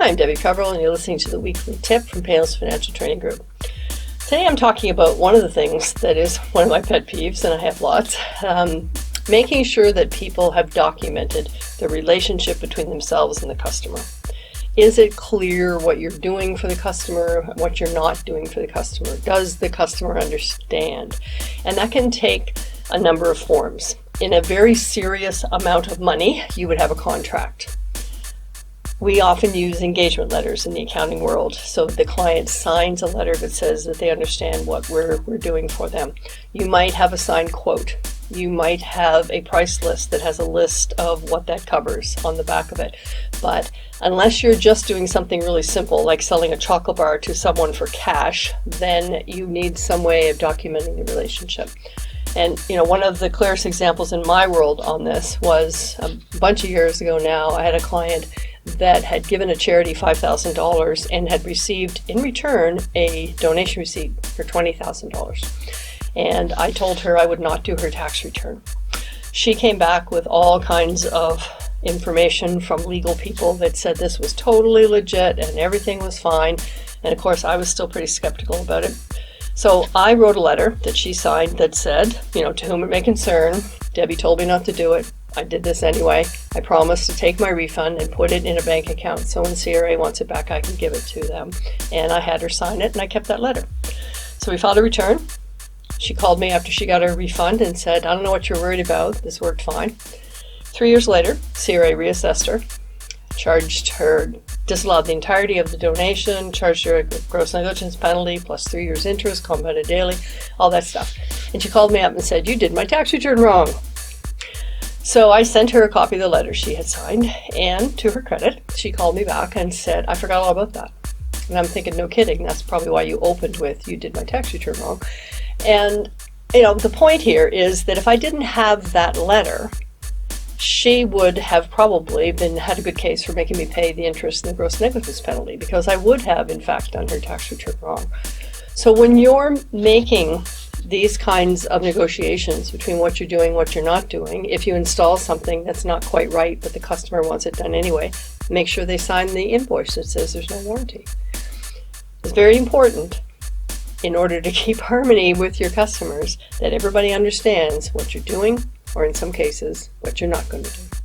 Hi, I'm Debbie Peverill, and you're listening to the weekly tip from Peverill's Financial Training Group. Today I'm talking about one of the things that is one of my pet peeves, and I have lots, making sure that people have documented the relationship between themselves and the customer. Is it clear what you're doing for the customer, what you're not doing for the customer? Does the customer understand? And that can take a number of forms. In a very serious amount of money, you would have a contract. We often use engagement letters in the accounting world. So the client signs a letter that says that they understand what we're doing for them. You might have a signed quote. You might have a price list that has a list of what that covers on the back of it. But unless you're just doing something really simple, like selling a chocolate bar to someone for cash, then you need some way of documenting the relationship. And one of the clearest examples in my world on this was a bunch of years ago now. I had a client that had given a charity $5,000 and had received in return a donation receipt for $20,000. And I told her I would not do her tax return. She came back with all kinds of information from legal people that said this was totally legit and everything was fine. And of course, I was still pretty skeptical about it. So I wrote a letter that she signed that said, to whom it may concern, Debbie told me not to do it. I did this anyway. I promised to take my refund and put it in a bank account so when CRA wants it back, I can give it to them. And I had her sign it, and I kept that letter. So we filed a return. She called me after she got her refund and said, I don't know what you're worried about. This worked fine. 3 years later, CRA reassessed her, charged her, disallowed the entirety of the donation, charged her a gross negligence penalty plus 3 years interest, compounded daily, all that stuff. And she called me up and said, you did my tax return wrong. So I sent her a copy of the letter she had signed, and to her credit, she called me back and said, I forgot all about that. And I'm thinking, no kidding, that's probably why you opened with, you did my tax return wrong. And, the point here is that if I didn't have that letter, she would have probably had a good case for making me pay the interest and the gross negligence penalty, because I would have, in fact, done her tax return wrong. So when you're making these kinds of negotiations between what you're doing, what you're not doing, if you install something that's not quite right, but the customer wants it done anyway, make sure they sign the invoice that says there's no warranty. It's very important, in order to keep harmony with your customers, that everybody understands what you're doing, or in some cases, what you're not going to do.